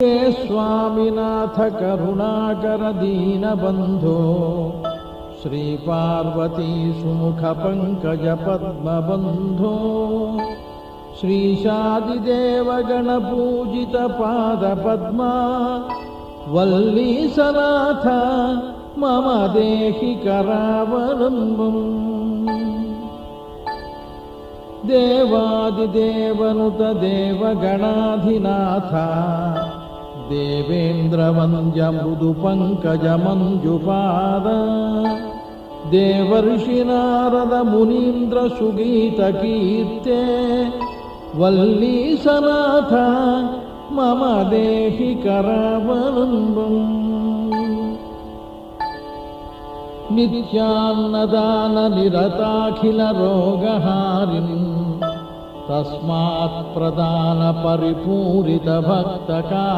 हे स्वामिनाथ करुणाकर दीनबन्धो श्रीपार्वती सुमुख पंकज पद्मबन्धो श्रीशादिदेव गणपूजित पादपद्मा वल्लीसनाथ मम देहि करावलम्बम् देवादिदेवनुत देवगणाधिनाथ देवेन्द्रवन्द्य मृदु पंकज मंजुपाद देवर्षि नारद मुनीन्द्र सुगीत कीर्ते वल्लीसनाथ मम देहि करावलम्बम् नित्यान्नदान निरताखिल रोगहारिन् तस्मात् प्रदान परिपूरित भक्तका